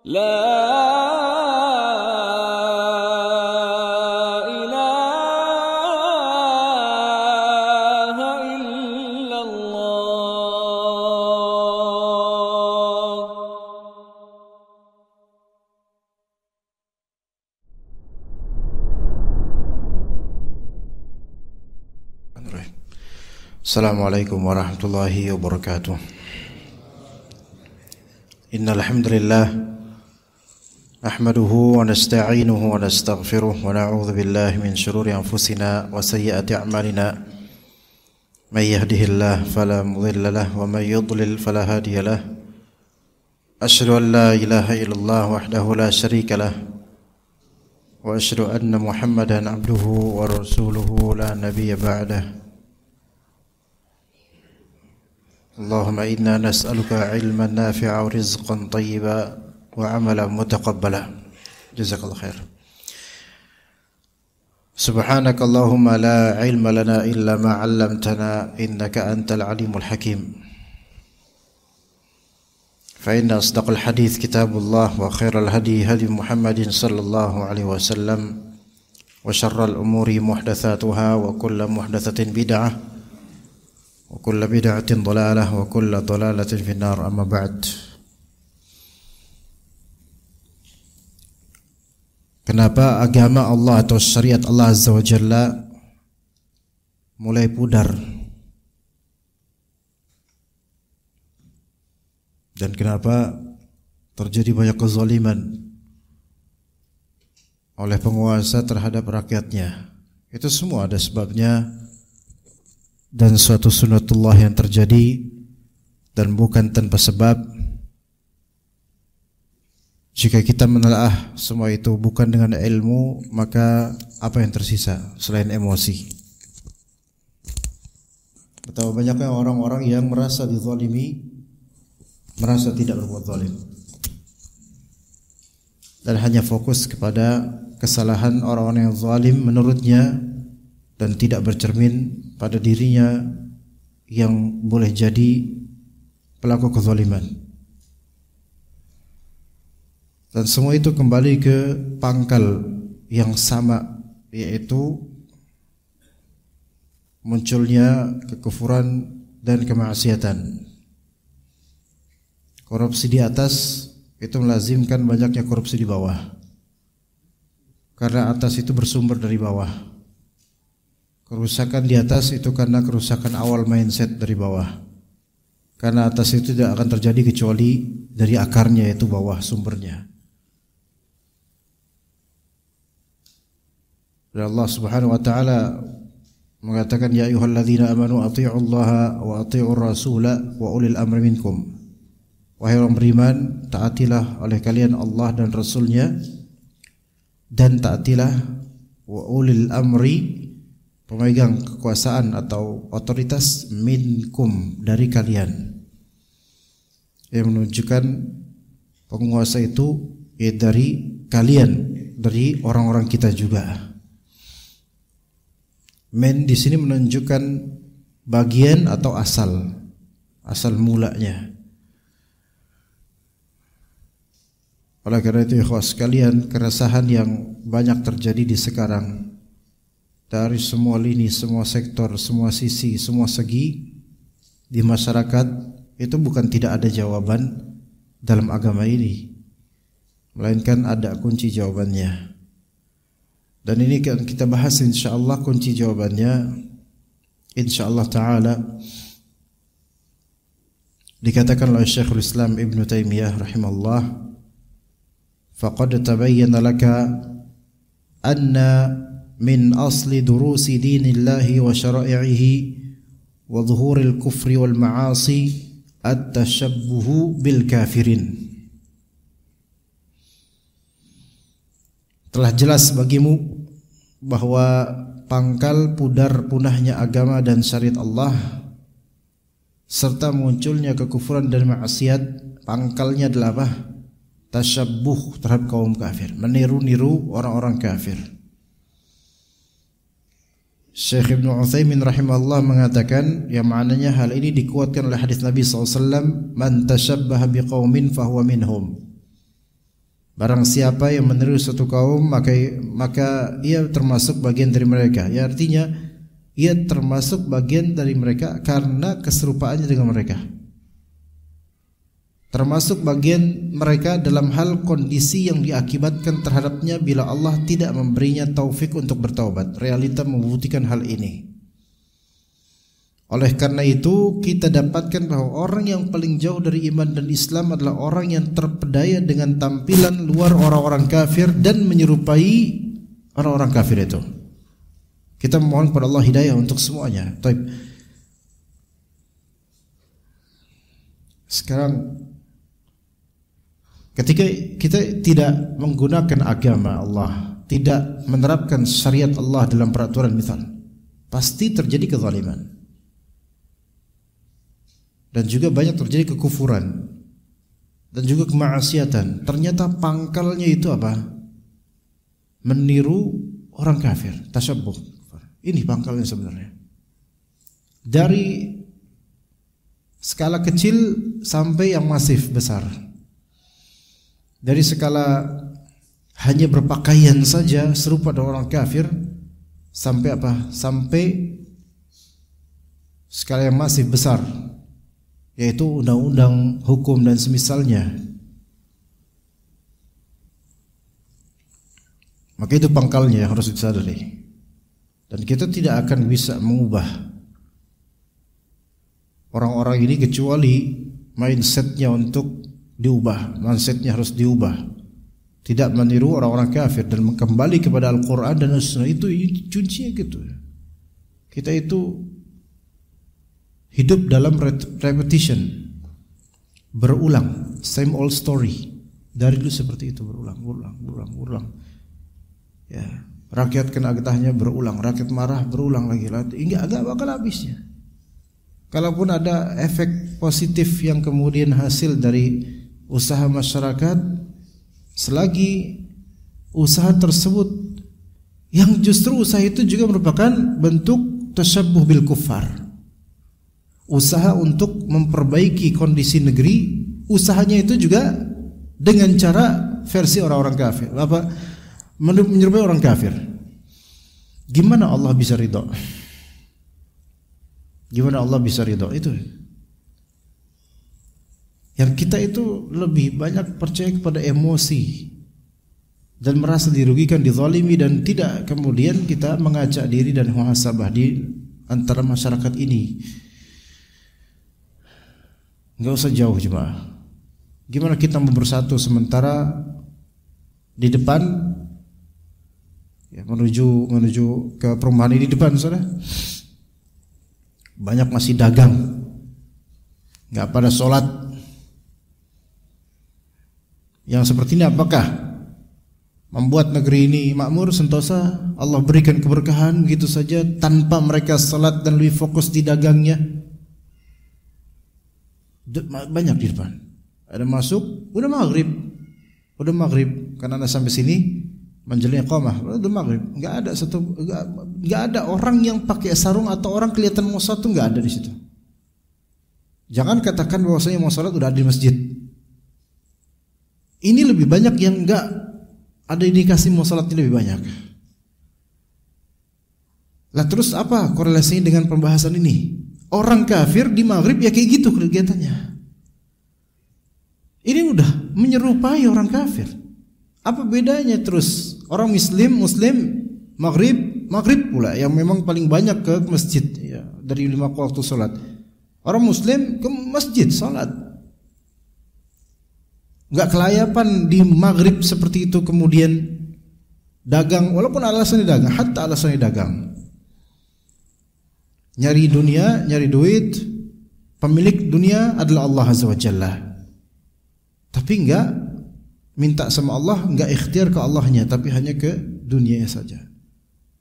لا إله إلا الله. Assalamualaikum warahmatullahi wabarakatuh. Innal hamdalillah nahmaduhu wa nasta'inuhu wa nastaghfiruh wa na'udzu billahi min shururi anfusina wa sayyiati a'malina. May yahdihillahu fala mudilla lahu wa may yudlil fala hadiya lahu. Asyhadu an la ilaha illallah wahdahu la syarika lahu wa asyhadu anna Muhammadan abduhu wa rasuluhu la nabiyya ba'dahu. Allahumma inna nas'aluka ilman nafi'a wa rizqan tayyiba wa amalan mutaqabbala. Jazakallahu khair. Subhanaka Allahumma la ilma lana illa ma 'allamtana innaka antal alimul hakim. Fa inna asdaqal hadits kitabullah wa khairal hadi hadi Muhammadin sallallahu alaihi wasallam wa syarrul umuri muhdatsatuha wa kullu muhdatsatin bid'ah wa kullu bid'atin dhalalah wa kullu dhalalatin finnar. Amma ba'd. Kenapa agama Allah atau syariat Allah Azza wa Jalla mulai pudar? Dan kenapa terjadi banyak kezaliman oleh penguasa terhadap rakyatnya? Itu semua ada sebabnya dan suatu sunnatullah yang terjadi dan bukan tanpa sebab. Jika kita menelaah semua itu bukan dengan ilmu, maka apa yang tersisa selain emosi? Betapa banyaknya orang-orang yang merasa dizalimi, merasa tidak berbuat zalim, dan hanya fokus kepada kesalahan orang-orang yang zalim menurutnya dan tidak bercermin pada dirinya yang boleh jadi pelaku kezaliman. Dan semua itu kembali ke pangkal yang sama, yaitu munculnya kekufuran dan kemaksiatan. Korupsi di atas itu melazimkan banyaknya korupsi di bawah, karena atas itu bersumber dari bawah. Kerusakan di atas itu karena kerusakan awal mindset dari bawah, karena atas itu tidak akan terjadi kecuali dari akarnya, yaitu bawah sumbernya. Dan Allah Subhanahu wa taala mengatakan, ya ayyuhalladzina amanu athi'ullaha wa athi'ur rasula wa ulil amri minkum. Wahai orang beriman, taatilah oleh kalian Allah dan Rasulnya, dan taatilah wa ulil amri, pemegang kekuasaan atau otoritas, minkum, dari kalian. Yang menunjukkan penguasa itu dari kalian, dari orang-orang kita juga. Men di sini menunjukkan bagian atau asal mulanya. Oleh karena itu, ikhwas sekalian, keresahan yang banyak terjadi di sekarang dari semua lini, semua sektor, semua sisi, semua segi di masyarakat, itu bukan tidak ada jawaban dalam agama ini, melainkan ada kunci jawabannya. Dan ini akan kita bahas insyaallah kunci jawabannya insyaallah ta'ala. Dikatakan oleh Syekhul Islam Ibn Taimiyah rahimahullah, faqad tabayyana laka anna min asli durusi dinillahi wa syara'ihi wa zuhuril kufri wal ma'asi at-tashabbuhu bil kafirin. Telah jelas bagimu bahwa pangkal pudar punahnya agama dan syariat Allah serta munculnya kekufuran dan maksiat, pangkalnya adalah apa? Tasyabbuh terhadap kaum kafir, meniru-niru orang-orang kafir. Syekh Ibn Utsaimin rahimahullah mengatakan, yang maknanya hal ini dikuatkan oleh hadis Nabi SAW, man tashabbaha biqaumin fahuwa minhum. Barang siapa yang meniru suatu kaum maka ia termasuk bagian dari mereka. Ya, artinya ia termasuk bagian dari mereka karena keserupaannya dengan mereka. Termasuk bagian mereka dalam hal kondisi yang diakibatkan terhadapnya bila Allah tidak memberinya taufik untuk bertaubat. Realita membuktikan hal ini. Oleh karena itu kita dapatkan bahwa orang yang paling jauh dari iman dan Islam adalah orang yang terpedaya dengan tampilan luar orang-orang kafir dan menyerupai orang-orang kafir itu. Kita memohon kepada Allah hidayah untuk semuanya. Taib. Sekarang ketika kita tidak menggunakan agama Allah, tidak menerapkan syariat Allah dalam peraturan misal, pasti terjadi kezaliman. Dan juga banyak terjadi kekufuran dan juga kemaksiatan. Ternyata pangkalnya itu apa? Meniru orang kafir, tasyabbuh. Ini pangkalnya sebenarnya. Dari skala kecil sampai yang masif besar. Dari skala hanya berpakaian saja serupa dengan orang kafir sampai apa? Sampai skala yang masif besar, yaitu undang-undang, hukum dan semisalnya. Maka itu pangkalnya yang harus disadari. Dan kita tidak akan bisa mengubah orang-orang ini kecuali mindsetnya untuk diubah. Mindsetnya harus diubah. Tidak meniru orang-orang kafir dan kembali kepada Al-Quran dan As-Sunnah. Itu kuncinya gitu. Kita itu hidup dalam repetition, berulang, same old story. Dari dulu seperti itu, berulang. Ya, rakyat kena getahnya berulang, rakyat marah berulang lagi. Enggak bakal habisnya. Kalaupun ada efek positif yang kemudian hasil dari usaha masyarakat, selagi usaha tersebut yang justru usaha itu juga merupakan bentuk tasyabbuh bil kuffar. Usaha untuk memperbaiki kondisi negeri, usahanya itu juga dengan cara versi orang-orang kafir. Apa? Menyerupai orang kafir. Gimana Allah bisa ridho? Gimana Allah bisa ridho? Itu. Yang kita itu lebih banyak percaya kepada emosi dan merasa dirugikan, dizalimi, dan tidak kemudian kita mengajak diri dan muhasabah di antara masyarakat ini. Enggak usah jauh jemaah. Gimana kita mau bersatu sementara di depan ya, menuju ke perumahan ini di depan saudara, banyak masih dagang, enggak pada sholat. Yang seperti ini apakah membuat negeri ini makmur, sentosa, Allah berikan keberkahan begitu saja tanpa mereka sholat dan lebih fokus di dagangnya? Banyak di depan. Ada masuk, udah maghrib, karena anda sampai sini menjelang iqamah, udah maghrib. Enggak ada orang yang pakai sarung atau orang kelihatan mau sholat, tuh enggak ada di situ. Jangan katakan bahwasanya mau sholat udah ada di masjid. Ini lebih banyak yang enggak ada indikasi mau sholat, lebih banyak. Lah terus apa korelasinya dengan pembahasan ini? Orang kafir di maghrib ya kayak gitu kegiatannya. Ini udah menyerupai orang kafir. Apa bedanya terus orang muslim maghrib pula yang memang paling banyak ke masjid ya, dari 5 waktu sholat. Orang muslim ke masjid sholat. Enggak kelayapan di maghrib seperti itu kemudian dagang, walaupun alasannya dagang, hatta alasannya dagang. Nyari dunia, nyari duit, pemilik dunia adalah Allah Azza wa Jalla. Tapi enggak minta sama Allah, enggak ikhtiar ke Allahnya, tapi hanya ke dunianya saja.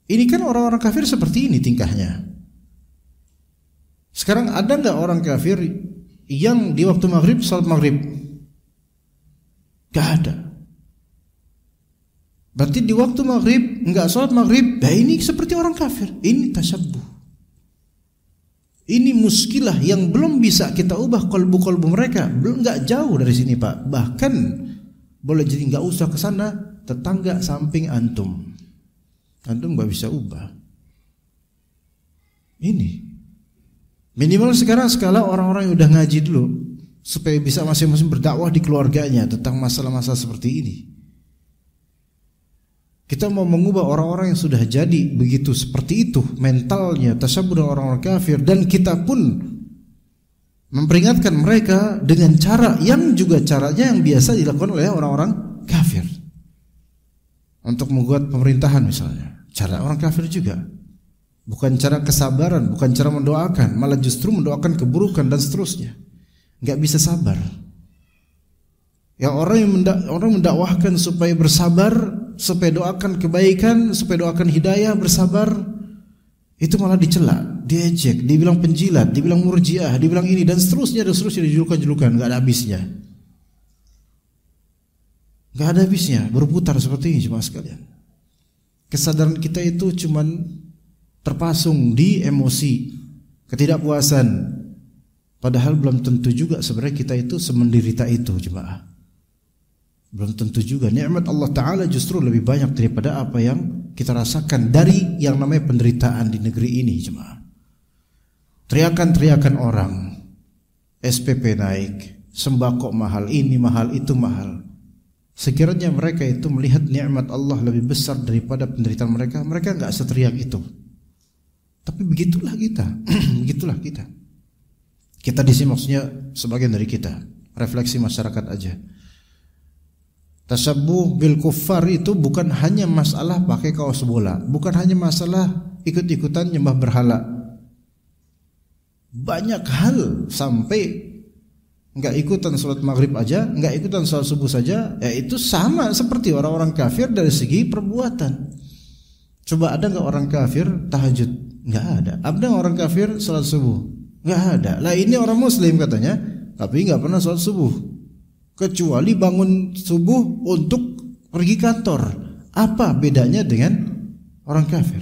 Ini kan orang-orang kafir seperti ini tingkahnya. Sekarang ada enggak orang kafir yang di waktu maghrib salat maghrib? Enggak ada. Berarti di waktu maghrib enggak salat maghrib, nah ini seperti orang kafir. Ini tasyabbuh. Ini muskilah yang belum bisa kita ubah kolbu-kolbu mereka. Belum, enggak jauh dari sini Pak. Bahkan Boleh jadi nggak usah ke sana, tetangga samping antum nggak bisa ubah. Ini minimal sekarang skala orang-orang yang udah ngaji dulu supaya bisa masing-masing berdakwah di keluarganya tentang masalah-masalah seperti ini. Kita mau mengubah orang-orang yang sudah jadi begitu seperti itu mentalnya, tasabuh dengan orang-orang kafir, dan kita pun memperingatkan mereka dengan cara yang juga caranya yang biasa dilakukan oleh orang-orang kafir. Untuk membuat pemerintahan misalnya, cara orang kafir juga. Bukan cara kesabaran, bukan cara mendoakan, malah justru mendoakan keburukan dan seterusnya. Enggak bisa sabar. Ya orang mendakwahkan supaya bersabar, supaya doakan kebaikan, supaya doakan hidayah, bersabar, itu malah dicela, diejek, dibilang penjilat, dibilang murjiah, dibilang ini dan seterusnya dijulukan-julukan, enggak ada habisnya. Enggak ada habisnya, berputar seperti ini jemaah sekalian. Kesadaran kita itu cuman terpasung di emosi, ketidakpuasan. Padahal belum tentu juga sebenarnya kita itu semenderita itu jemaah. Belum tentu juga. Nikmat Allah Ta'ala justru lebih banyak daripada apa yang kita rasakan dari yang namanya penderitaan di negeri ini jemaah. Teriakan-teriakan orang, SPP naik, sembako mahal, ini mahal, itu mahal. Sekiranya mereka itu melihat nikmat Allah lebih besar daripada penderitaan mereka, mereka enggak seteriak itu. Tapi begitulah kita. Begitulah kita. Kita di sini maksudnya sebagian dari kita, refleksi masyarakat aja. Tasabbuh bil kuffar itu bukan hanya masalah pakai kaos bola, bukan hanya masalah ikut-ikutan nyembah berhala. Banyak hal, sampai enggak ikutan salat maghrib aja, enggak ikutan salat subuh saja, ya itu sama seperti orang-orang kafir dari segi perbuatan. Coba ada enggak orang kafir tahajud? Enggak ada. Ada orang kafir salat subuh? Enggak ada. Lah ini orang muslim katanya, tapi enggak pernah salat subuh. Kecuali bangun subuh untuk pergi kantor. Apa bedanya dengan orang kafir?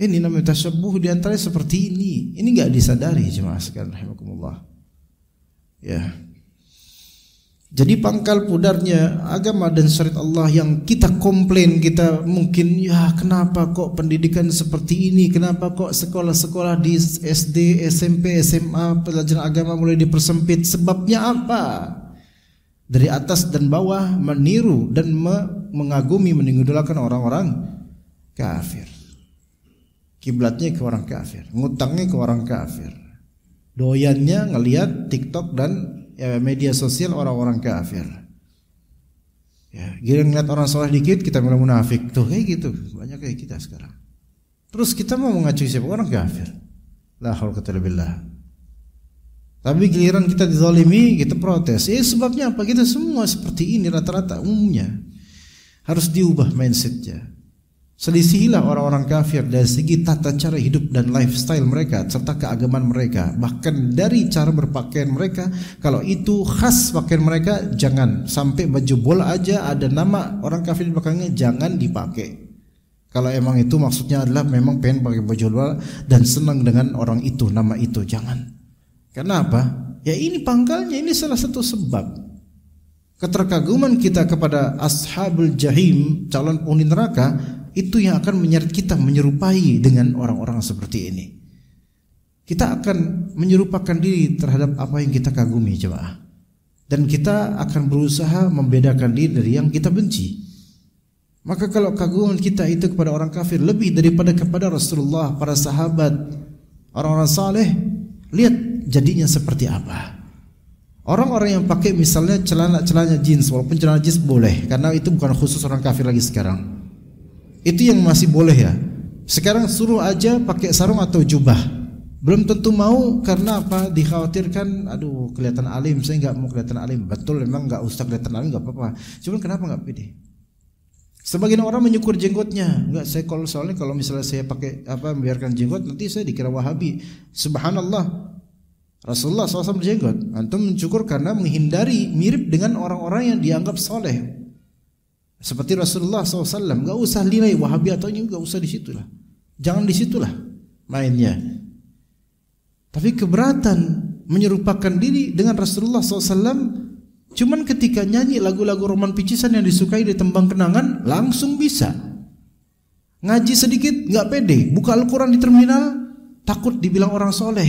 Ini namanya tasabbuh di antaranya seperti ini. Ini enggak disadari jemaah sekalian rahimakumullah. Ya. Jadi pangkal pudarnya agama dan syariat Allah yang kita komplain, kita mungkin ya kenapa kok pendidikan seperti ini, kenapa kok sekolah-sekolah di SD, SMP, SMA pelajaran agama mulai dipersempit, sebabnya apa? Dari atas dan bawah meniru dan mengagumi, menidolakan orang-orang kafir. Kiblatnya ke orang kafir, ngutangnya ke orang kafir. Doyannya ngelihat TikTok dan ya, media sosial orang-orang kafir. Ya, giliran ngeliat orang soleh dikit kita bilang munafik. Tuh kayak gitu, banyak kayak kita sekarang. Terus kita mau mengacui siapa? Orang kafir. La haula wala billah. Tapi giliran kita dizalimi, kita protes. Sebabnya apa? Kita semua seperti ini rata-rata umumnya. Harus diubah mindsetnya. Selisihilah orang-orang kafir dari segi tata cara hidup dan lifestyle mereka serta keagamaan mereka, bahkan dari cara berpakaian mereka. Kalau itu khas pakaian mereka, jangan sampai baju bola aja ada nama orang kafir di belakangnya, jangan dipakai. Kalau emang itu maksudnya adalah memang pengen pakai baju bola dan senang dengan orang itu, nama itu, jangan. Kenapa? Ya ini pangkalnya, ini salah satu sebab. Keterkaguman kita kepada ashabul jahim, calon penghuni neraka, itu yang akan menyeret kita menyerupai dengan orang-orang seperti ini. Kita akan menyerupakan diri terhadap apa yang kita kagumi jemaah. Dan kita akan berusaha membedakan diri dari yang kita benci. Maka kalau kaguman kita itu kepada orang kafir lebih daripada kepada Rasulullah, para sahabat, orang-orang saleh, lihat jadinya seperti apa. Orang-orang yang pakai misalnya celana jeans, walaupun celana jeans boleh, karena itu bukan khusus orang kafir lagi sekarang. Itu yang masih boleh ya. Sekarang suruh aja pakai sarung atau jubah. Belum tentu mau, karena apa? Dikhawatirkan, aduh kelihatan alim, saya nggak mau kelihatan alim. Betul, memang nggak usah kelihatan alim, nggak apa-apa. Cuman kenapa nggak pede? Sebagian orang menyukur jenggotnya. Nggak, saya soalnya kalau misalnya saya pakai membiarkan jenggot, nanti saya dikira Wahabi. Subhanallah. Rasulullah SAW berjenggot. Antum mencukur karena menghindari mirip dengan orang-orang yang dianggap soleh. Seperti Rasulullah SAW, gak usah nilai Wahabi atau ini, gak usah disitulah. Jangan disitulah mainnya. Tapi keberatan menyerupakan diri dengan Rasulullah SAW, Cuman ketika nyanyi lagu-lagu roman picisan yang disukai di tembang kenangan, langsung bisa. Ngaji sedikit nggak pede, buka Al-Quran di terminal takut dibilang orang soleh.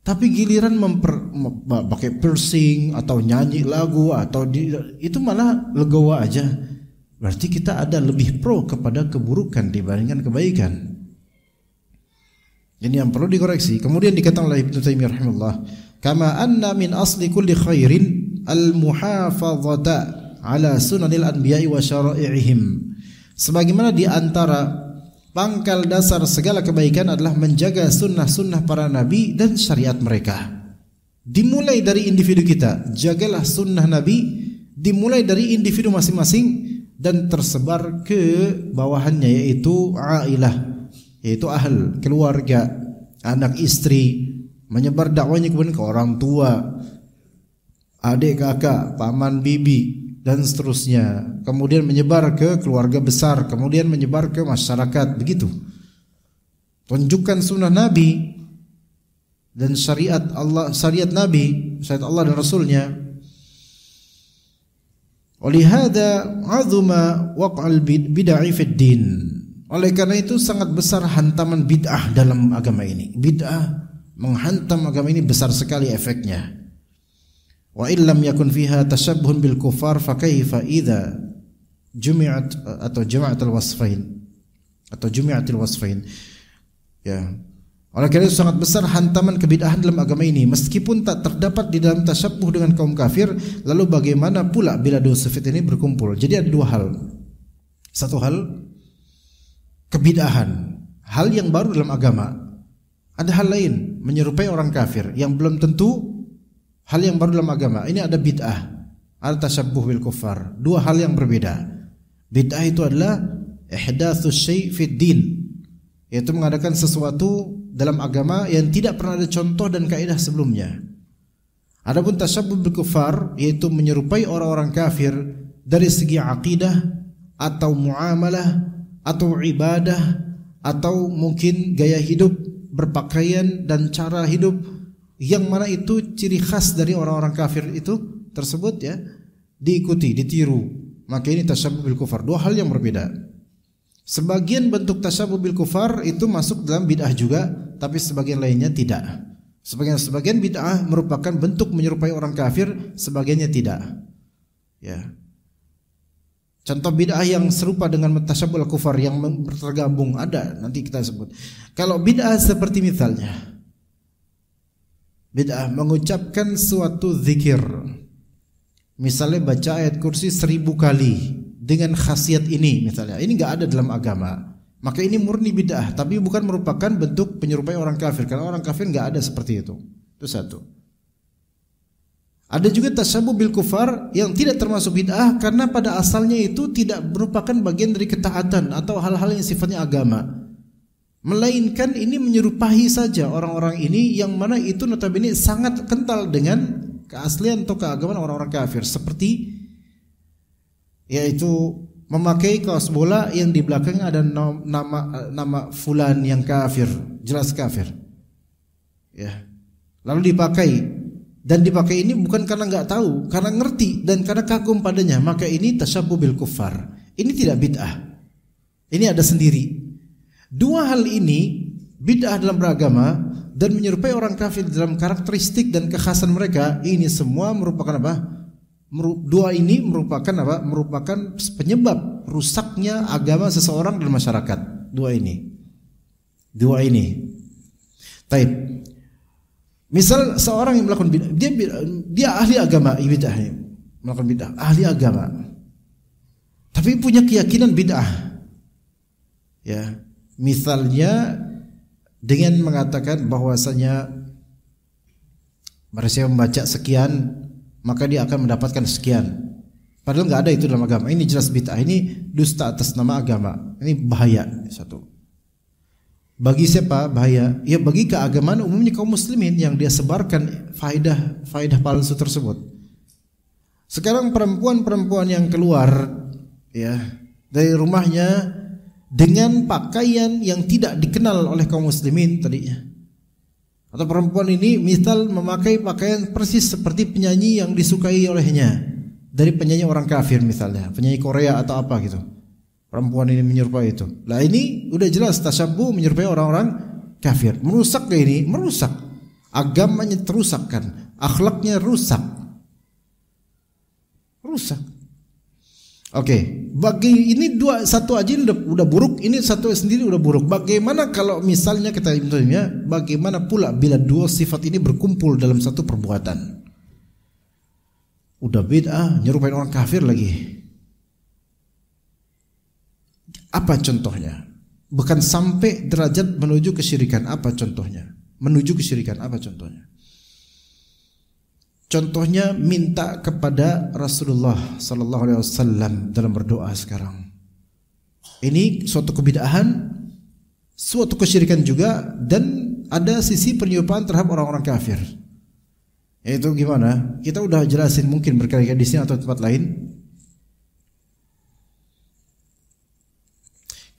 Tapi giliran pakai piercing atau nyanyi lagu atau itu malah legowo aja. Berarti kita ada lebih pro kepada keburukan dibandingkan kebaikan. Ini yang perlu dikoreksi. Kemudian dikatakan oleh Ibnu Taimiyah rahimahullah, kama anna min asli kulli khairin al-muhafadzata ala sunanil anbiya'i wa syara'i'ihim. Sebagaimana di antara pangkal dasar segala kebaikan adalah menjaga sunnah-sunnah para nabi dan syariat mereka. Dimulai dari individu kita, jagalah sunnah nabi, dimulai dari individu masing-masing dan tersebar ke bawahannya, yaitu ailah, yaitu ahl, keluarga, anak istri, menyebar dakwahnya kemudian ke orang tua, adik kakak, paman bibi dan seterusnya. Kemudian menyebar ke keluarga besar, kemudian menyebar ke masyarakat, begitu. Tunjukkan sunnah Nabi dan syariat Allah, syariat Nabi, syariat Allah dan Rasulnya. Olihada azuma waq'al bid'ah fid din. Oleh karena itu sangat besar hantaman bid'ah dalam agama ini. Bid'ah menghantam agama ini besar sekali efeknya. Wa illam yakun fiha tashabbuhun bil kufar fa kaifa idza jumi'at atau jama'atul wasfain atau jumi'atil wasfain. Ya. Oleh karena itu sangat besar hantaman kebid'ahan dalam agama ini, meskipun tak terdapat di dalam tasyabbuh dengan kaum kafir. Lalu bagaimana pula bila dua sifat ini berkumpul? Jadi ada dua hal. Satu hal kebid'ahan, hal yang baru dalam agama. Ada hal lain, menyerupai orang kafir yang belum tentu hal yang baru dalam agama. Ini ada bid'ah, ada tasyabbuh bil kufar. Dua hal yang berbeda. Bid'ah itu adalah ihdatsus syai' fid din, yaitu mengadakan sesuatu dalam agama yang tidak pernah ada contoh dan kaidah sebelumnya. Adapun tasyabbuh bil kufar, yaitu menyerupai orang-orang kafir dari segi akidah atau muamalah atau ibadah atau mungkin gaya hidup, berpakaian dan cara hidup, yang mana itu ciri khas dari orang-orang kafir itu tersebut, ya, diikuti, ditiru. Maka ini tasyabbuh bil kufar. Dua hal yang berbeda. Sebagian bentuk tasyabbuh bil kufar itu masuk dalam bid'ah juga, tapi sebagian lainnya tidak. Sebagian bid'ah merupakan bentuk menyerupai orang kafir, sebagiannya tidak. Ya. Contoh bid'ah yang serupa dengan tasyabbuh bil kufar yang tergabung ada, nanti kita sebut. Kalau bid'ah seperti misalnya bid'ah mengucapkan suatu zikir, misalnya baca ayat kursi 1000 kali dengan khasiat ini misalnya, ini enggak ada dalam agama, maka ini murni bid'ah, tapi bukan merupakan bentuk penyerupai orang kafir, karena orang kafir enggak ada seperti itu. Itu satu. Ada juga tasyabbuh bil kufar yang tidak termasuk bid'ah karena pada asalnya itu tidak merupakan bagian dari ketaatan atau hal-hal yang sifatnya agama, melainkan ini menyerupai saja orang-orang ini yang mana itu notabene sangat kental dengan keaslian atau keagamaan orang-orang kafir, seperti yaitu memakai kaos bola yang di belakangnya ada nama fulan yang kafir, jelas kafir, ya, lalu dipakai, dan dipakai ini bukan karena nggak tahu, karena ngerti dan karena kagum padanya, maka ini tasyabbuh bil kufar. Ini tidak bid'ah, ini ada sendiri. Dua hal ini, bid'ah dalam beragama dan menyerupai orang kafir dalam karakteristik dan kekhasan mereka, ini semua merupakan apa? Dua ini merupakan apa? Merupakan penyebab rusaknya agama seseorang dan masyarakat. Dua ini. Taib. Misal seorang yang melakukan bid'ah, dia ahli agama, bid'ah, melakukan bid'ah, ahli agama, tapi punya keyakinan bid'ah. Ya, misalnya dengan mengatakan bahwasanya mereka membaca sekian maka dia akan mendapatkan sekian. Padahal nggak ada itu dalam agama. Ini jelas bid'ah. Ini dusta atas nama agama. Ini bahaya. Satu. Bagi siapa bahaya? Ya bagi keagamaan umumnya kaum muslimin yang dia sebarkan faidah palsu tersebut. Sekarang perempuan-perempuan yang keluar, ya, dari rumahnya dengan pakaian yang tidak dikenal oleh kaum muslimin tadinya, Atau perempuan ini misal memakai pakaian persis seperti penyanyi yang disukai olehnya, dari penyanyi orang kafir misalnya, penyanyi Korea atau apa gitu. Perempuan ini menyerupai itu. Lah ini udah jelas tasyabbuh menyerupai orang-orang kafir. Merusak ke ini, merusak. Agamanya terusakkan, akhlaknya rusak. Rusak. Oke, bagi ini satu aja udah buruk, ini satu sendiri udah buruk. Bagaimana kalau misalnya kita intinya, bagaimana pula bila dua sifat ini berkumpul dalam satu perbuatan? Udah bid'ah, nyerupain orang kafir lagi. Apa contohnya? Bukan sampai derajat menuju kesyirikan. Apa contohnya? Menuju kesyirikan. Apa contohnya? Contohnya minta kepada Rasulullah sallallahu alaihi wasallam dalam berdoa sekarang. Ini suatu kebid'ahan, suatu kesyirikan juga, dan ada sisi penyerupaan terhadap orang-orang kafir. Yaitu gimana? Kita udah jelasin mungkin berkali-kali di sini atau tempat lain.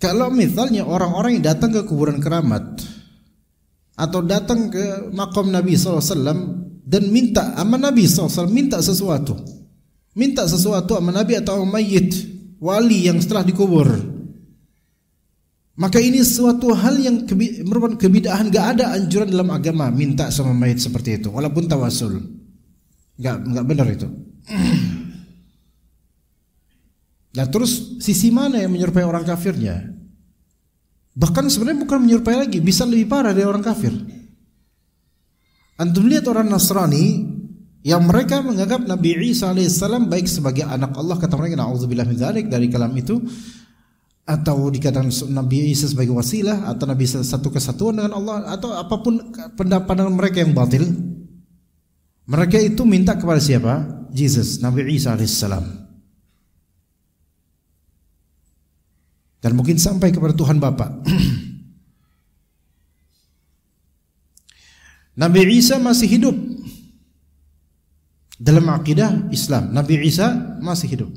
Kalau misalnya orang-orang yang datang ke kuburan keramat atau datang ke makam Nabi SAW dan minta sama Nabi SAW, minta sesuatu sama Nabi atau mayit wali yang setelah dikubur, maka ini suatu hal yang merupakan kebid'ahan. Gak ada anjuran dalam agama minta sama mayit seperti itu, walaupun tawasul. Gak benar itu. Nah terus sisi mana yang menyerupai orang kafirnya? Bahkan sebenarnya bukan menyerupai lagi, bisa lebih parah dari orang kafir. Antum lihat orang Nasrani yang mereka menganggap Nabi Isa alaihissalam baik sebagai anak Allah, kata mereka na'udzubillah min dzalik, dari kalam itu, atau dikatakan Nabi Isa sebagai wasilah, atau Nabi Isa satu kesatuan dengan Allah, atau apapun pendapat mereka yang batil. Mereka itu minta kepada siapa? Jesus, Nabi Isa alaihissalam. Dan mungkin sampai kepada Tuhan Bapa. Nabi Isa masih hidup dalam akidah Islam. Nabi Isa masih hidup.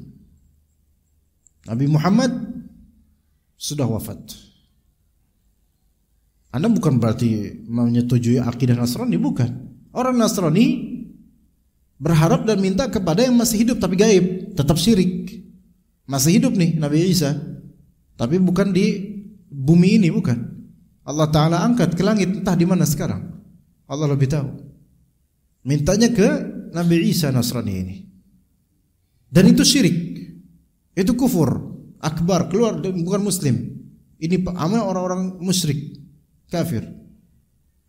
Nabi Muhammad sudah wafat. Anda bukan berarti menyetujui akidah Nasrani, bukan. Orang Nasrani berharap dan minta kepada yang masih hidup tapi gaib, tetap syirik. Masih hidup nih Nabi Isa, tapi bukan di bumi ini, bukan. Allah Ta'ala angkat ke langit, entah di mana sekarang. Allah lebih tahu. Mintanya ke Nabi Isa Nasrani ini. Dan itu syirik. Itu kufur akbar, keluar dan bukan muslim. Ini amal orang-orang musyrik, kafir.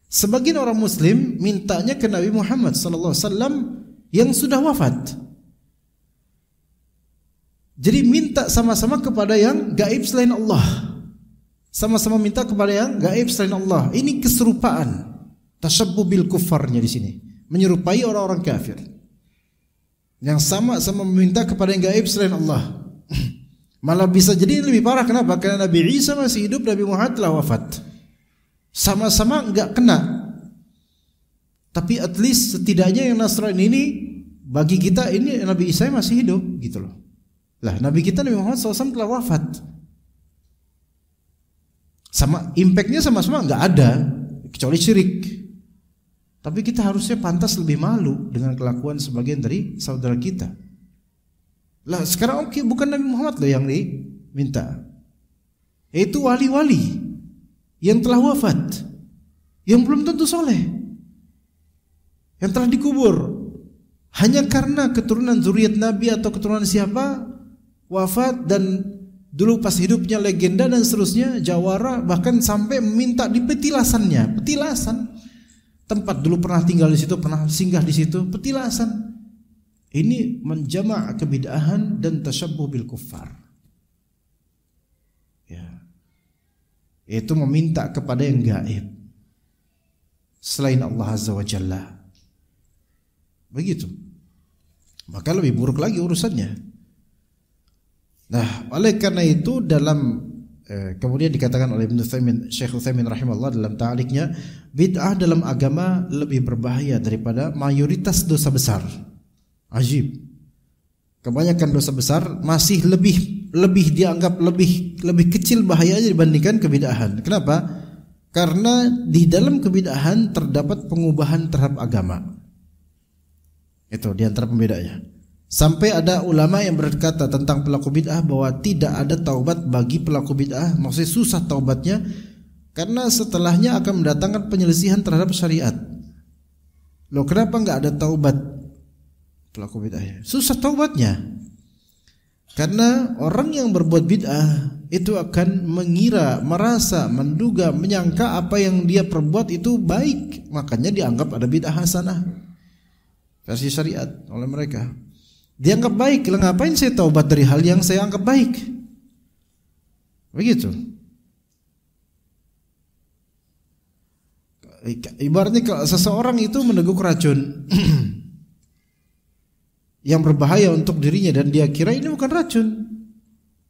Sebagian orang muslim mintanya ke Nabi Muhammad sallallahu alaihi wasallam yang sudah wafat. Jadi minta sama-sama kepada yang gaib selain Allah. Sama-sama minta kepada yang gaib selain Allah. Ini keserupaan. Tasyabbuh bil kuffarnya di sini. Menyerupai orang-orang kafir. Yang sama-sama meminta kepada yang gaib selain Allah. Malah bisa jadi lebih parah. Kenapa? Karena Nabi Isa masih hidup, Nabi Muhammad telah wafat. Sama-sama enggak kena. Tapi at least setidaknya yang Nasrani ini, bagi kita ini Nabi Isa masih hidup gitu loh. Lah Nabi kita Nabi Muhammad SAW telah wafat. Sama impactnya sama-sama nggak ada, kecuali syirik. Tapi kita harusnya pantas lebih malu dengan kelakuan sebagian dari saudara kita. Lah sekarang oke, bukan Nabi Muhammad loh yang diminta, yaitu wali-wali yang telah wafat, yang belum tentu soleh, yang telah dikubur hanya karena keturunan zuriat Nabi atau keturunan siapa wafat, dan dulu pas hidupnya legenda dan seterusnya, jawara, bahkan sampai meminta di petilasannya, petilasan tempat dulu pernah tinggal di situ, pernah singgah di situ, petilasan. Ini menjamak kebid'ahan dan tasyabbuh bil kuffar. Ya. Yaitu meminta kepada yang gaib selain Allah Azza wa Jalla. Begitu. Maka lebih buruk lagi urusannya. Nah, oleh karena itu dalam kemudian dikatakan oleh Syekh Utsaimin rahimahullah dalam ta'liqnya, bid'ah dalam agama lebih berbahaya daripada mayoritas dosa besar. Ajib. Kebanyakan dosa besar masih lebih dianggap lebih kecil bahayanya dibandingkan kebid'ahan. Kenapa? Karena di dalam kebid'ahan terdapat pengubahan terhadap agama. Itu di antara pembedanya. Sampai ada ulama yang berkata tentang pelaku bid'ah bahwa tidak ada taubat bagi pelaku bid'ah, maksudnya susah taubatnya karena setelahnya akan mendatangkan penyelisihan terhadap syariat. Loh, kenapa nggak ada taubat pelaku bid'ah? Susah taubatnya. Karena orang yang berbuat bid'ah itu akan mengira, merasa, menduga, menyangka apa yang dia perbuat itu baik, makanya dianggap ada bid'ah hasanah versi syariat oleh mereka. Dianggap baik, lah ngapain saya taubat dari hal yang saya anggap baik? Begitu. Ibaratnya kalau seseorang itu meneguk racun yang berbahaya untuk dirinya dan dia kira ini bukan racun,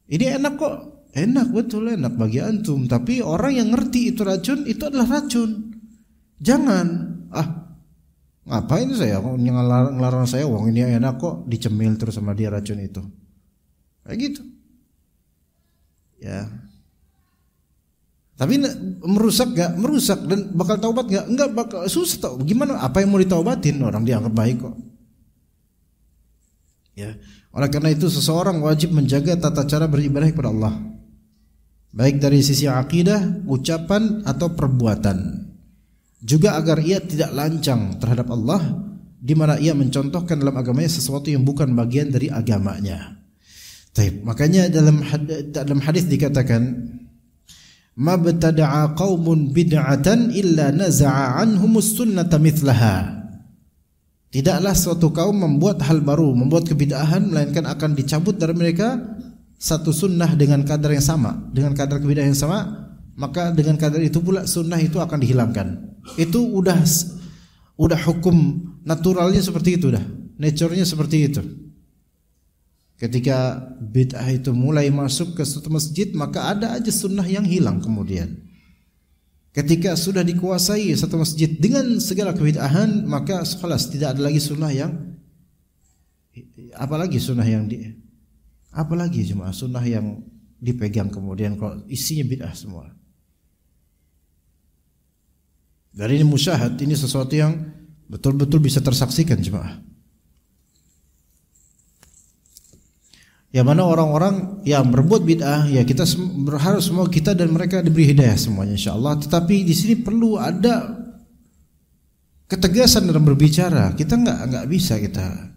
ini enak kok, enak, betul enak bagi antum, tapi orang yang ngerti itu racun, itu adalah racun. Jangan, ngapain saya ngelarang saya, wong ini enak kok, dicemil terus sama dia racun itu, kayak gitu ya. Tapi merusak gak? Merusak. Dan bakal taubat gak? Enggak bakal, susah tau. Gimana? Apa yang mau ditaubatin? Orang dianggap baik kok ya. Oleh karena itu seseorang wajib menjaga tata cara beribadah kepada Allah, baik dari sisi akidah, ucapan atau perbuatan. Juga agar ia tidak lancang terhadap Allah, di mana ia mencontohkan dalam agamanya sesuatu yang bukan bagian dari agamanya. Taib. Makanya dalam hadis dikatakan, mabtada'a qaumun bid'atan illa naza'a anhumus sunnata mithlaha. Tidaklah suatu kaum membuat hal baru, membuat kebid'ahan, melainkan akan dicabut dari mereka satu sunnah dengan kadar yang sama, dengan kadar kebid'ahan yang sama, maka dengan kadar itu pula sunnah itu akan dihilangkan. Itu udah hukum naturalnya seperti itu, dah nature-nya seperti itu. Ketika bid'ah itu mulai masuk ke suatu masjid, maka ada aja sunnah yang hilang kemudian. Ketika sudah dikuasai satu masjid dengan segala kebid'ahan, maka sekelas tidak ada lagi sunnah yang, apalagi sunnah yang apalagi cuma sunnah yang dipegang kemudian kalau isinya bid'ah semua. Dari ini musyahad, ini sesuatu yang betul-betul bisa tersaksikan jemaah. Ya, mana orang-orang yang berbuat bid'ah, ya kita berharap semua kita dan mereka diberi hidayah semuanya insyaallah. Tetapi di sini perlu ada ketegasan dalam berbicara. Kita nggak bisa kita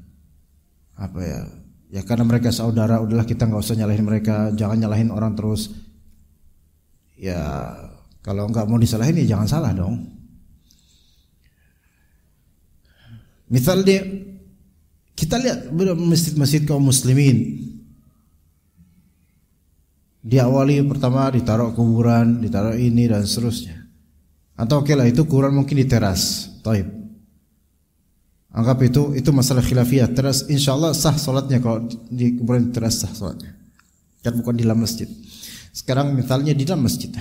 ya karena mereka saudara, udahlah kita nggak usah nyalahin mereka, jangan nyalahin orang terus. Ya kalau nggak mau disalahin ya jangan salah dong. Misalnya kita lihat masjid-masjid kaum muslimin, diawali pertama ditaruh kuburan, ditaruh ini dan seterusnya. Atau oke lah, itu kuburan mungkin di teras. Taib. Anggap itu masalah khilafiyah. Teras insyaallah sah salatnya, kalau di kuburan di teras sah salatnya. Dan bukan di dalam masjid. Sekarang misalnya di dalam masjid.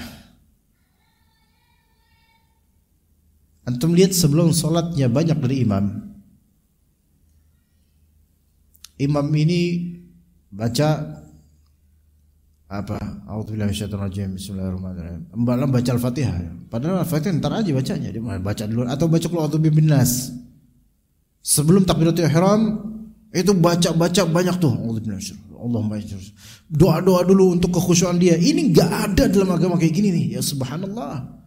Antum lihat sebelum salatnya banyak dari imam. Imam ini baca A'udzubillahi minasyaitonir rajim. Bismillahirrahmanirrahim. Malam baca Al-Fatihah. Padahal Al-Fatihah ntar aja bacanya. Dia baca dulu atau baca qul a'udzu birabbin nas. Sebelum takbiratul ihram itu baca banyak tuh. Allahumma ij'al. Doa-doa dulu untuk kekhusyuan dia. Ini enggak ada dalam agama kayak gini nih. Ya subhanallah.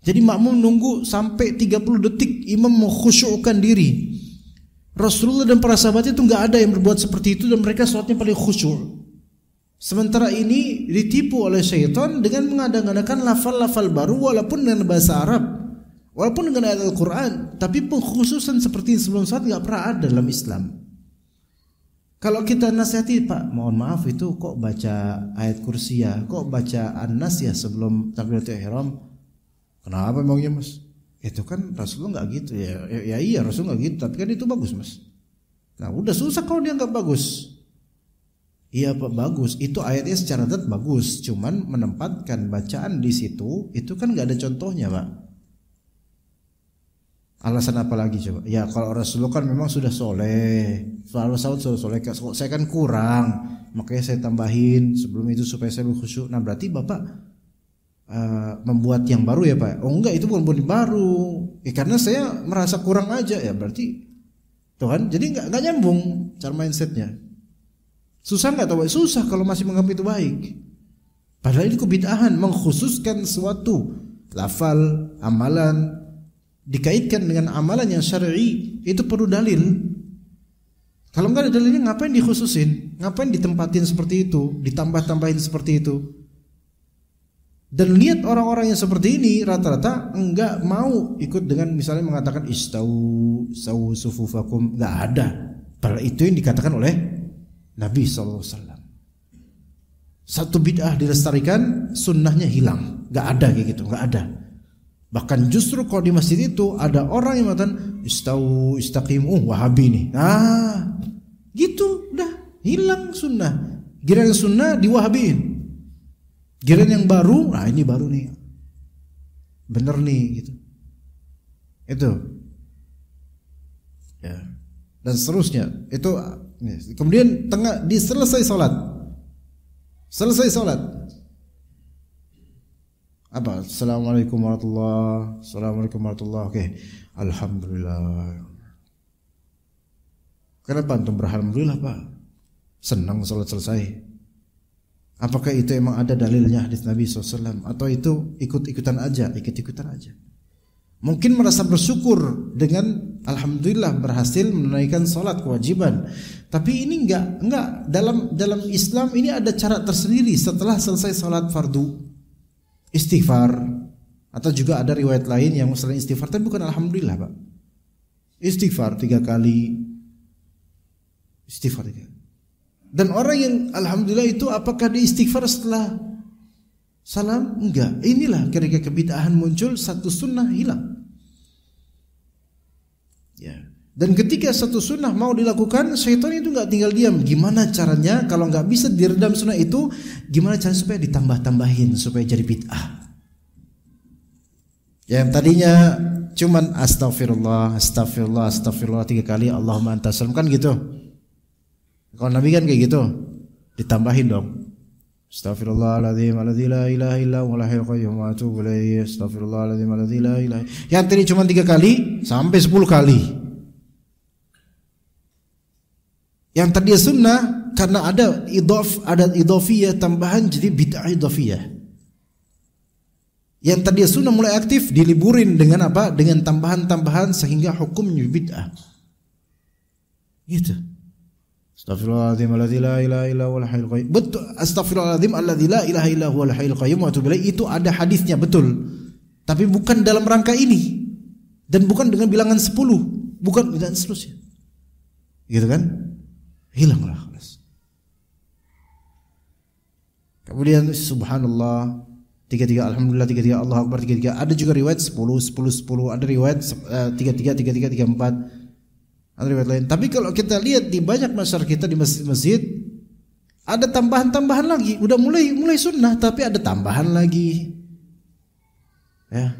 Jadi makmum nunggu sampai 30 detik imam mengkhusyukkan diri. Rasulullah dan para sahabatnya itu enggak ada yang berbuat seperti itu dan mereka salatnya paling khusyuk. Sementara ini ditipu oleh syaitan dengan mengadakan lafal-lafal baru walaupun dengan bahasa Arab, walaupun dengan ayat Al-Quran, tapi pengkhususan seperti sebelum salat nggak pernah ada dalam Islam. Kalau kita nasihati, Pak, mohon maaf itu kok baca ayat kursiyah, kok baca An-Nas ya sebelum takbiratul ihram. Kenapa emangnya Mas? Itu kan Rasulullah nggak gitu ya. Ya iya Rasulullah nggak gitu, tapi kan itu bagus Mas. Nah udah susah kalau dia nggak bagus. Iya Pak, bagus. Itu ayatnya secara zat bagus. Cuman menempatkan bacaan di situ itu kan nggak ada contohnya Pak. Alasan apa lagi coba? Ya kalau Rasulullah kan memang sudah soleh, selalu soleh. Saya kan kurang, makanya saya tambahin sebelum itu supaya saya khusyuk. Nah berarti Bapak membuat yang baru ya Pak. Oh enggak, itu bukan baru. Karena saya merasa kurang aja ya, berarti tuh kan. Jadi enggak nyambung cara mindsetnya. Susah enggak tahu? Susah kalau masih menganggap itu baik. Padahal itu kebid'ahan, mengkhususkan suatu lafal, amalan dikaitkan dengan amalan yang syar'i, itu perlu dalil. Kalau enggak ada dalilnya ngapain dikhususin? Ngapain ditempatin seperti itu? Ditambah-tambahin seperti itu? Dan lihat orang-orang yang seperti ini rata-rata enggak mau ikut dengan misalnya mengatakan sawu sufufakum, enggak ada. Padahal itu yang dikatakan oleh Nabi SAW. Satu bid'ah dilestarikan, sunnahnya hilang, enggak ada kayak gitu, enggak ada. Bahkan justru kalau di masjid itu ada orang yang mengatakan istaqimu, Wahabi nih. Gitu, udah hilang sunnah. Giliran sunnah diwahabiin. Giliran yang baru, ini baru nih, bener nih gitu. Itu, ya, dan seterusnya. Itu kemudian selesai sholat. Apa? Assalamualaikum warahmatullahi. Oke, alhamdulillah. Kenapa antum beralhamdulillah Pak? Senang sholat selesai. Apakah itu emang ada dalilnya hadis Nabi SAW, atau itu ikut-ikutan aja? Mungkin merasa bersyukur dengan alhamdulillah berhasil menunaikan sholat kewajiban. Tapi ini enggak dalam Islam ini ada cara tersendiri setelah selesai sholat fardu. Istighfar, atau juga ada riwayat lain yang selain istighfar, tapi bukan alhamdulillah Pak. Istighfar 3 kali. Istighfar 3 kali. Dan orang yang alhamdulillah itu apakah dia istighfar setelah salam? Enggak. Inilah kira-kira kebid'ahan muncul, satu sunnah hilang. Ya. Dan ketika satu sunnah mau dilakukan, syaitan itu enggak tinggal diam. Gimana caranya kalau enggak bisa diredam sunnah itu? Gimana caranya supaya ditambah-tambahin supaya jadi bid'ah? Yang tadinya cuman astagfirullah 3 kali, Allahumma anta salam, kan gitu. Kalau Nabi kan kayak gitu, ditambahin dong. Astaghfirullahaladzim alladzi la ilaha illa huwal hayyul qayyum wa atubu ilaihi. Astaghfirullahaladzim alladzi la ilaha. Yang tadi cuma 3 kali sampai 10 kali. Yang tadi sunnah karena ada idhofiyah tambahan jadi bid'ah idhofiyah. Yang tadi sunnah mulai aktif diliburin dengan apa? Dengan tambahan-tambahan sehingga hukumnya bid'ah. Gitu. Astaghfirullahaladzim alladzi la ilaha illa huwal hayyul qayyum. Betul, astaghfirullahaladzim alladzi la ilaha illa huwal hayyul qayyum wa atubu ilaihi, itu ada hadisnya betul. Tapi bukan dalam rangka ini. Dan bukan dengan bilangan 10, bukan, dan seterusnya. Gitu kan? Hilanglah kelas. Kemudian subhanallah 33, alhamdulillah 33, Allahu akbar 33. Ada juga riwayat 10, ada riwayat 33, 34. Ada riwayat lain. Tapi kalau kita lihat di banyak masyarakat kita di masjid-masjid ada tambahan-tambahan lagi. Udah mulai sunnah tapi ada tambahan lagi. Ya.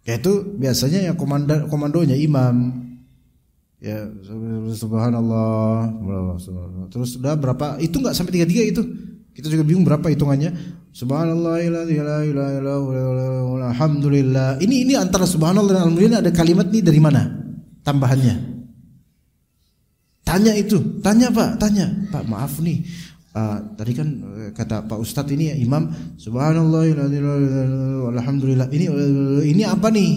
Kayak itu biasanya yang komandonya imam. Ya, subhanallah. Terus udah berapa? Itu enggak sampai 33 itu. Kita juga bingung berapa hitungannya. Subhanallah la ilaha illallah alhamdulillah. Ini antara subhanallah dan alhamdulillah ada kalimat nih dari mana? Tambahannya. Tanya Pak, maaf nih. Tadi kan kata Pak Ustadz ini ya, imam subhanallah alhamdulillah. Ini apa nih?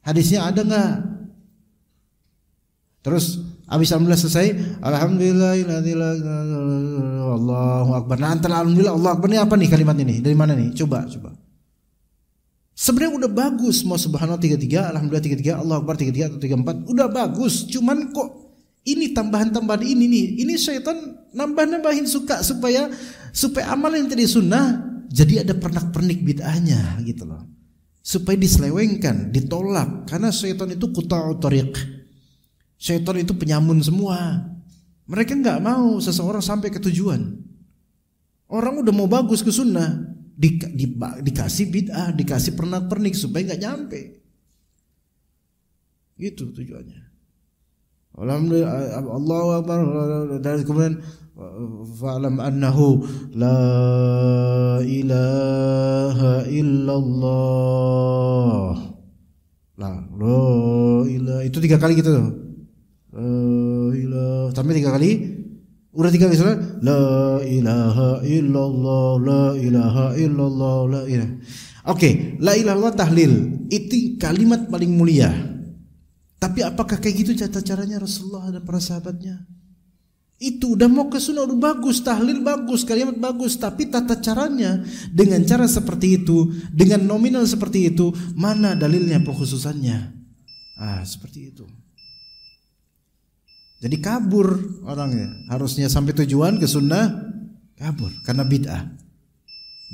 Hadisnya ada enggak? Terus habis alhamdulillah selesai, alhamdulillah Allahu akbar. Nah, antara alhamdulillah Allah akbar ini apa nih kalimatnya nih? Dari mana nih? Coba. Sebenarnya udah bagus mau subhanallah 33, alhamdulillah 33, Allahu akbar 33 atau 34, udah bagus. Cuman kok ini tambahan-tambahan ini nih. Ini syaitan nambah-nambahin supaya amal yang tadi sunnah jadi ada pernak-pernik bid'ahnya gitu loh. Supaya diselewengkan, ditolak, karena syaitan itu quta'ut thariq. Syaitan itu penyamun semua. Mereka enggak mau seseorang sampai ke tujuan. Orang udah mau bagus ke sunnah, dikasih bid'ah, dikasih pernak-pernik supaya enggak nyampe. Gitu tujuannya. Allahu Akbar, dan kemudian fa'lam annahu la ilaha illallah. La ilaha, itu 3 kali gitu. Sampai 3 kali. Udah 3 kali sudah. La ilaha illallah, la ilaha illallah, la ilaha. Oke, la ilaha illallah tahlil. Itu kalimat paling mulia. Tapi apakah kayak gitu caranya Rasulullah dan para sahabatnya? Itu udah mau ke sunnah, udah bagus, tahlil bagus, kalimat bagus, tapi tata caranya dengan cara seperti itu, dengan nominal seperti itu, mana dalilnya pengkhususannya? Seperti itu. Jadi kabur orangnya. Harusnya sampai tujuan ke sunnah, kabur karena bid'ah.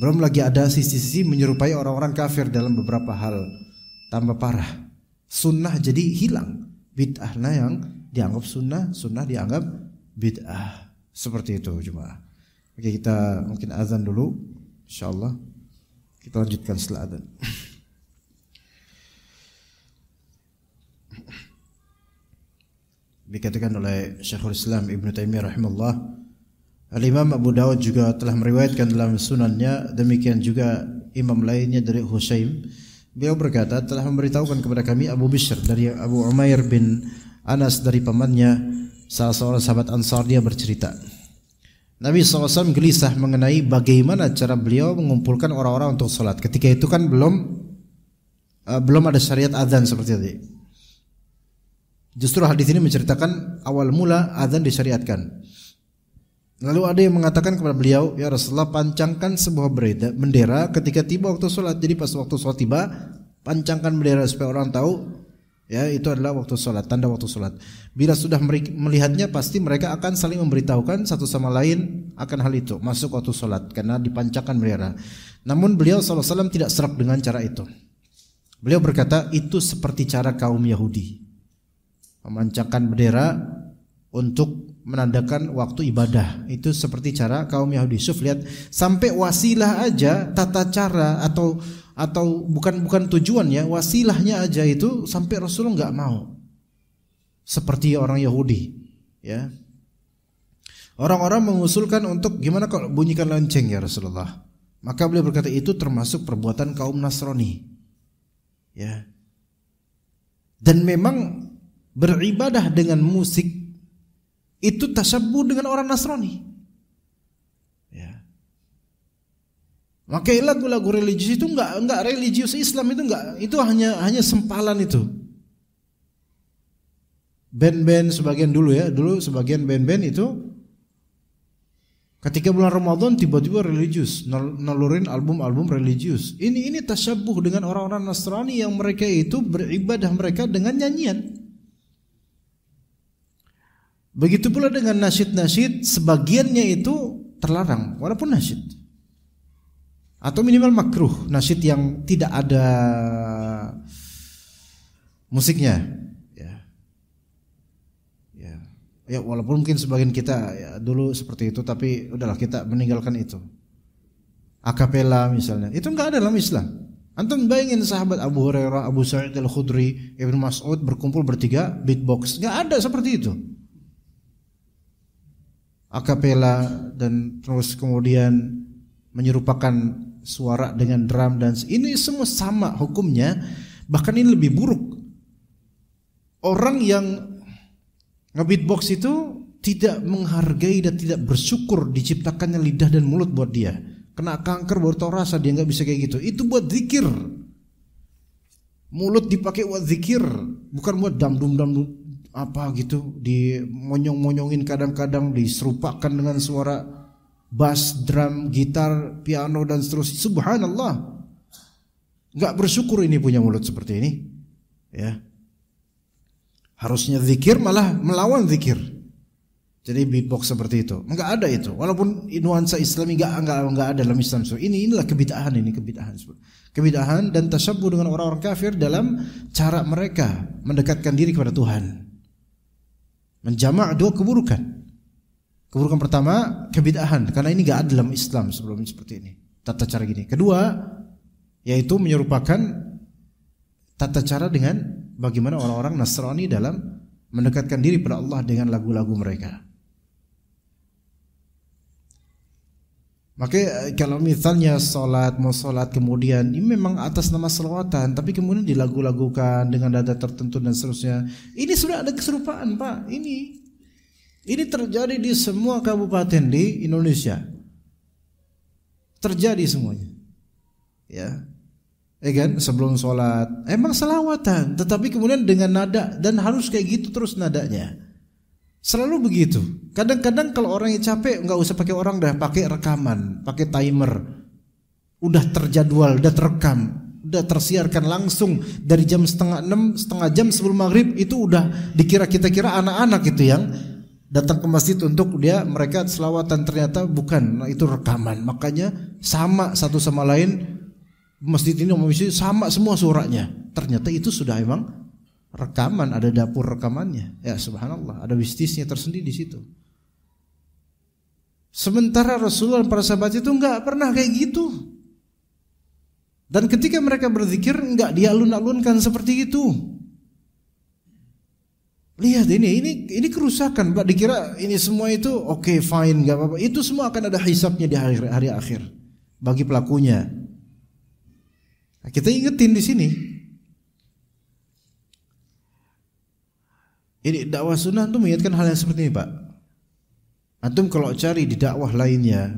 Belum lagi ada sisi-sisi menyerupai orang-orang kafir dalam beberapa hal, tambah parah. Sunnah jadi hilang, bid'ahlah yang dianggap sunnah, sunnah dianggap bid'ah. Seperti itu jemaah. Oke, kita mungkin azan dulu, insyaallah kita lanjutkan setelah azan. Dikatakan oleh Syekhul Islam Ibnu Taimiyah rahimahullah, Al-Imam Abu Dawud juga telah meriwayatkan dalam sunannya, demikian juga imam lainnya dari Husaim. Beliau berkata, telah memberitahukan kepada kami Abu Bishr dari Abu Umair bin Anas dari pamannya, salah seorang sahabat Ansar, dia bercerita, Nabi SAW gelisah mengenai bagaimana cara beliau mengumpulkan orang-orang untuk sholat. Ketika itu kan belum ada syariat azan seperti tadi. Justru hadis ini menceritakan awal mula azan disyariatkan. Lalu ada yang mengatakan kepada beliau, ya Rasulullah, pancangkan sebuah bendera ketika tiba waktu sholat. Jadi pas waktu sholat tiba, pancangkan bendera supaya orang tahu, ya itu adalah waktu sholat, tanda waktu sholat. Bila sudah melihatnya, pasti mereka akan saling memberitahukan satu sama lain akan hal itu, masuk waktu sholat, karena dipancangkan bendera. Namun beliau SAW tidak serak dengan cara itu. Beliau berkata, itu seperti cara kaum Yahudi, memancangkan bendera untuk menandakan waktu ibadah. Itu seperti cara kaum Yahudi. Lihat, sampai wasilah aja, tata cara atau bukan tujuan ya, wasilahnya aja itu sampai Rasulullah nggak mau. Seperti orang Yahudi, ya. Orang-orang mengusulkan untuk gimana kalau bunyikan lonceng ya Rasulullah. Maka beliau berkata, itu termasuk perbuatan kaum Nasrani, ya. Dan memang beribadah dengan musik itu tasyabuh dengan orang Nasrani, ya. Makanya lagu-lagu religius itu enggak religius Islam, itu enggak, itu hanya sempalan itu. Band-band sebagian dulu sebagian band-band itu ketika bulan Ramadan tiba-tiba religius, nalurin album-album religius. Ini tasyabuh dengan orang-orang Nasrani yang mereka itu beribadah mereka dengan nyanyian. Begitu pula dengan nasyid-nasyid, sebagiannya itu terlarang walaupun nasyid, atau minimal makruh, nasyid yang tidak ada musiknya, ya walaupun mungkin sebagian kita ya, dulu seperti itu, tapi udahlah kita meninggalkan itu. Akapela misalnya, itu enggak ada dalam Islam. Antum bayangin sahabat Abu Hurairah, Abu Sa'id Al-Khudri, Ibnu Mas'ud berkumpul bertiga beatbox, enggak ada seperti itu. Akapela dan terus kemudian menyerupakan suara dengan drum dan ini semua sama hukumnya, bahkan ini lebih buruk. Orang yang nge-beatbox itu tidak menghargai dan tidak bersyukur diciptakannya lidah dan mulut buat dia. Kena kanker baru tahu rasa dia nggak bisa kayak gitu. Itu buat zikir. Mulut dipakai buat zikir, bukan buat damdum apa gitu, di monyong-monyongin, kadang-kadang diserupakan dengan suara bass, drum, gitar, piano dan seterusnya. Subhanallah. Enggak bersyukur ini punya mulut seperti ini, ya. Harusnya zikir malah melawan zikir. Jadi beatbox seperti itu enggak ada itu. Walaupun nuansa Islami enggak ada dalam Islam. So, inilah kebid'ahan, kebid'ahan dan tasyabuh dengan orang-orang kafir dalam cara mereka mendekatkan diri kepada Tuhan. Menjamak dua keburukan. Keburukan pertama kebid'ahan, karena ini enggak ada dalam Islam sebelumnya seperti ini. Tata cara gini. Kedua, yaitu menyerupakan tata cara dengan bagaimana orang-orang Nasrani dalam mendekatkan diri pada Allah dengan lagu-lagu mereka. Maka kalau misalnya mau sholat kemudian ini memang atas nama selawatan, tapi kemudian dilagu-lagukan dengan nada tertentu dan seterusnya, ini sudah ada keserupaan, Pak. Ini terjadi di semua kabupaten di Indonesia, terjadi semuanya, ya kan? Sebelum sholat emang selawatan, tetapi kemudian dengan nada, dan harus kayak gitu terus nadanya. Selalu begitu. Kadang-kadang kalau orang yang capek nggak usah pakai orang dah, pakai rekaman, pakai timer. Udah terjadwal, udah terekam, udah tersiarkan langsung dari jam 5:30, setengah jam sebelum maghrib itu udah dikira kita kira anak-anak itu yang datang ke masjid untuk mereka selawatan, ternyata bukan, itu rekaman. Makanya sama satu sama lain, masjid ini sama semua suaranya. Ternyata itu sudah emang rekaman, ada dapur rekamannya. Ya subhanallah, ada bisnisnya tersendiri di situ. Sementara Rasulullah dan para sahabat itu enggak pernah kayak gitu. Dan ketika mereka berzikir enggak dialun-alunkan seperti itu. Lihat ini kerusakan, Pak. Dikira ini semua itu oke, fine, enggak apa-apa. Itu semua akan ada hisabnya di hari akhir bagi pelakunya. Nah, kita ingetin di sini. Ini dakwah sunnah itu mengingatkan hal yang seperti ini, Pak. Antum kalau cari di dakwah lainnya,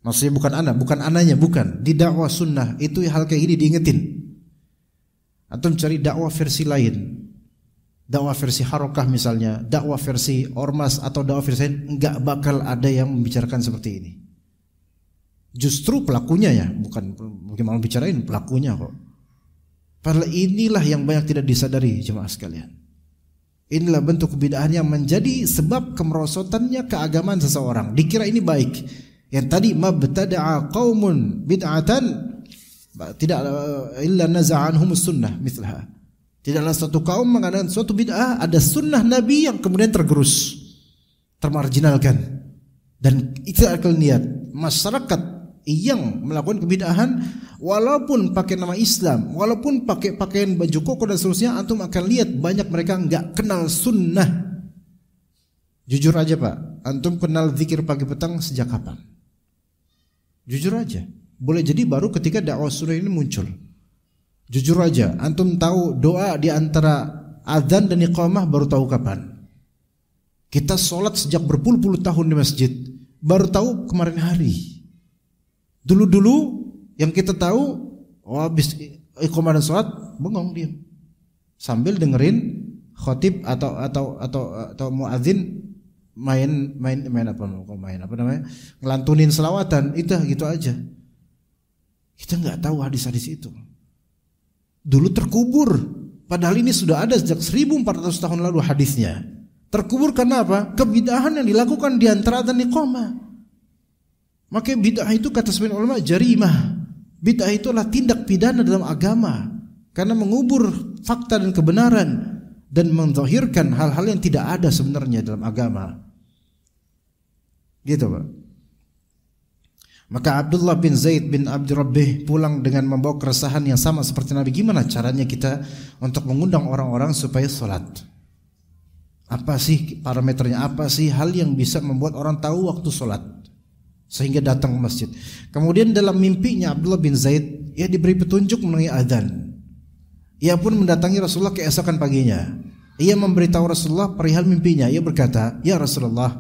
maksudnya bukan anaknya, di dakwah sunnah itu hal kayak gini diingetin. Antum cari dakwah versi lain, dakwah versi harokah misalnya, dakwah versi ormas atau dakwah versi lain, enggak bakal ada yang membicarakan seperti ini. Justru pelakunya ya, bukan malah bicarain pelakunya kok. Padahal inilah yang banyak tidak disadari jemaah sekalian. Inilah bentuk kebid'ahan yang menjadi sebab kemerosotannya keagamaan seseorang. Dikira ini baik. Yang tadi mabtada'a qaumun bid'atan tidak illa naza'anhum sunnah mithlaha. Tidaklah suatu kaum mengadakan suatu bid'ah, ada sunnah Nabi yang kemudian tergerus, termarginalkan. Dan itu akal niat masyarakat yang melakukan kebid'ahan, walaupun pakai nama Islam, walaupun pakai pakaian baju koko dan seterusnya, antum akan lihat banyak mereka enggak kenal sunnah. Jujur aja, Pak, antum kenal zikir pagi petang sejak kapan? Jujur aja. Boleh jadi baru ketika dakwah sunnah ini muncul. Jujur aja, antum tahu doa di antara azan dan iqamah baru tahu kapan? Kita sholat sejak berpuluh-puluh tahun di masjid, baru tahu kemarin hari. Dulu-dulu yang kita tahu, habis iqamah dan sholat bengong diam sambil dengerin khotib atau muadzin main apa namanya, ngelantunin selawatan, itu gitu aja. Kita nggak tahu hadis-hadis itu. Dulu terkubur, padahal ini sudah ada sejak 1400 tahun lalu hadisnya. Terkubur karena apa? Kebid'ahan yang dilakukan di antara dan iqamah. Maka bid'ah itu kata sebagian ulama jarimah. Bid'ah itu adalah tindak pidana dalam agama karena mengubur fakta dan kebenaran dan menzahirkan hal-hal yang tidak ada sebenarnya dalam agama. Gitu, Pak. Maka Abdullah bin Zaid bin Abdurrabbih pulang dengan membawa keresahan yang sama seperti Nabi. Gimana caranya kita untuk mengundang orang-orang supaya sholat? Apa sih parameternya? Apa sih hal yang bisa membuat orang tahu waktu sholat sehingga datang ke masjid? Kemudian dalam mimpinya Abdullah bin Zaid, ia diberi petunjuk mengenai adzan. Ia pun mendatangi Rasulullah keesokan paginya. Ia memberitahu Rasulullah perihal mimpinya. Ia berkata, "Ya Rasulullah,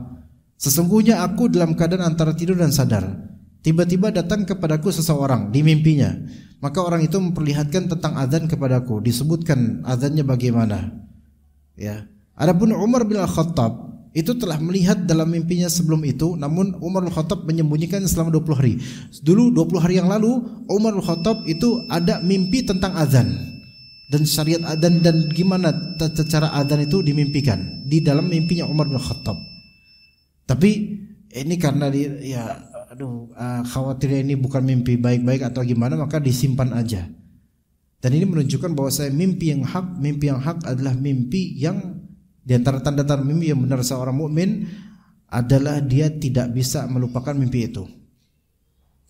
sesungguhnya aku dalam keadaan antara tidur dan sadar. Tiba-tiba datang kepadaku seseorang di mimpinya. Maka orang itu memperlihatkan tentang adzan kepadaku. Disebutkan adzannya bagaimana. Ya. Adapun Umar bin Al-Khattab itu telah melihat dalam mimpinya sebelum itu, namun Umar bin Al-Khattab menyembunyikan selama 20 hari. Dulu 20 hari yang lalu Umar bin Al-Khattab itu ada mimpi tentang adzan dan syariat adzan dan gimana cara adzan itu dimimpikan di dalam mimpinya Umar bin Al-Khattab. Tapi ini karena khawatirnya ini bukan mimpi baik-baik atau gimana, maka disimpan aja. Dan ini menunjukkan bahwa mimpi yang hak adalah mimpi yang di antara tanda-tanda mimpi yang benar seorang mukmin adalah dia tidak bisa melupakan mimpi itu.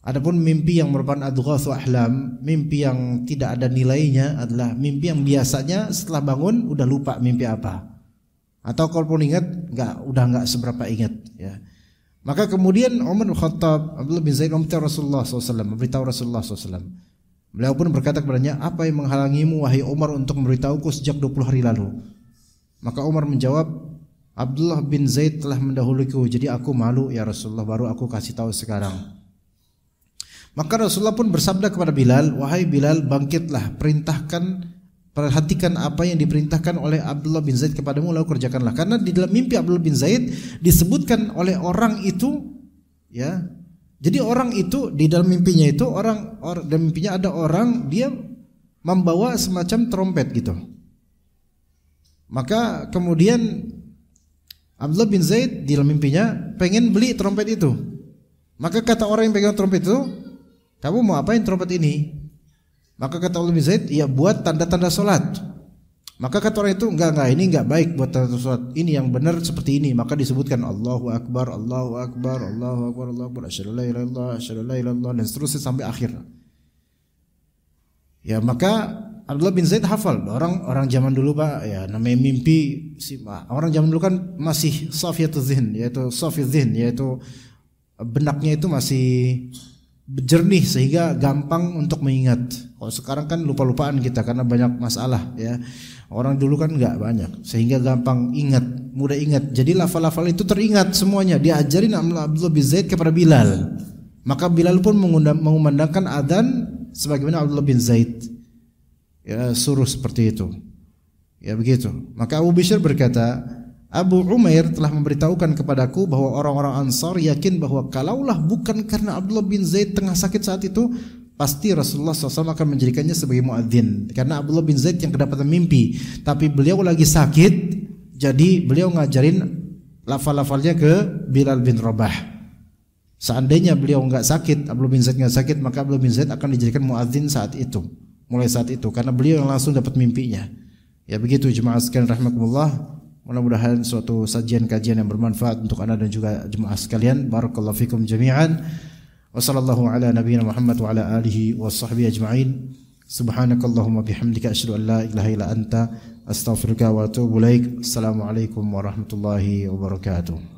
Adapun mimpi yang merupakan adghatsu ahlam, mimpi yang tidak ada nilainya adalah mimpi yang biasanya setelah bangun udah lupa mimpi apa. atau kalaupun ingat udah nggak seberapa ingat ya. Maka kemudian Umar bin Khattab, Abdullah bin Zaid memberitahu Rasulullah SAW. Beliau pun berkata kepadanya, apa yang menghalangimu wahai Umar untuk memberitahuku sejak 20 hari lalu? Maka Umar menjawab, Abdullah bin Zaid telah mendahuluku, jadi aku malu ya Rasulullah, baru aku kasih tahu sekarang. Maka Rasulullah pun bersabda kepada Bilal, wahai Bilal, bangkitlah, perhatikan apa yang diperintahkan oleh Abdullah bin Zaid kepadamu, lalu kerjakanlah. Karena di dalam mimpi Abdullah bin Zaid disebutkan oleh orang itu, ya. Jadi orang itu di dalam mimpinya itu dalam mimpinya ada orang dia membawa semacam trompet gitu. Maka kemudian Abdullah bin Zaid di dalam mimpinya pengen beli trompet itu. Maka kata orang yang pegang trompet itu, kamu mau apain trompet ini? Maka kata Abdullah bin Zaid, ya buat tanda-tanda solat. Maka kata orang itu, enggak, ini enggak baik buat tanda solat. Ini yang benar seperti ini. Maka disebutkan Allahu Akbar, Allahu Akbar, Allahu Akbar, Allahu Akbar, asyhadu an la ilaha illallah, asyhadu an la ilaha illallah, dan seterusnya sampai akhir. Ya, maka Abdullah bin Zaid hafal. Orang zaman dulu Pak, ya namanya mimpi. Orang zaman dulu kan masih safiyatuz zihn, yaitu benaknya itu masih jernih sehingga gampang untuk mengingat. Kalau sekarang kan lupa-lupaan kita karena banyak masalah ya. Orang dulu kan enggak banyak sehingga gampang ingat, mudah ingat. Jadi lafal-lafal itu teringat semuanya. Diajarin Abdullah bin Zaid kepada Bilal. Maka Bilal pun mengumandangkan adzan sebagaimana Abdullah bin Zaid ya suruh seperti itu. Ya begitu. Maka Abu Bishr berkata, Abu Umair telah memberitahukan kepadaku bahwa orang-orang Ansar yakin bahwa kalaulah bukan karena Abdullah bin Zaid tengah sakit saat itu, pasti Rasulullah SAW akan menjadikannya sebagai muadzin. Karena Abdullah bin Zaid yang kedapatan mimpi, tapi beliau lagi sakit, jadi beliau ngajarin lafal-lafalnya ke Bilal bin Rabah. Seandainya beliau enggak sakit, Abdullah bin Zaid enggak sakit, maka Abdullah bin Zaid akan dijadikan muadzin saat itu, mulai saat itu, karena beliau yang langsung dapat mimpinya. Ya begitu jemaah sekalian rahimakumullah. Mudah-mudahan suatu sajian kajian yang bermanfaat untuk anda dan juga jemaah sekalian. Barakallahu fikum jami'an. Wa sallallahu ala nabiyyina Muhammad wa ala alihi wa sahbihi ajma'in. Subhanakallahumma bihamdika asyhadu an la ilaha illa anta astaghfiruka wa atubu ilaik. Assalamualaikum warahmatullahi wabarakatuh.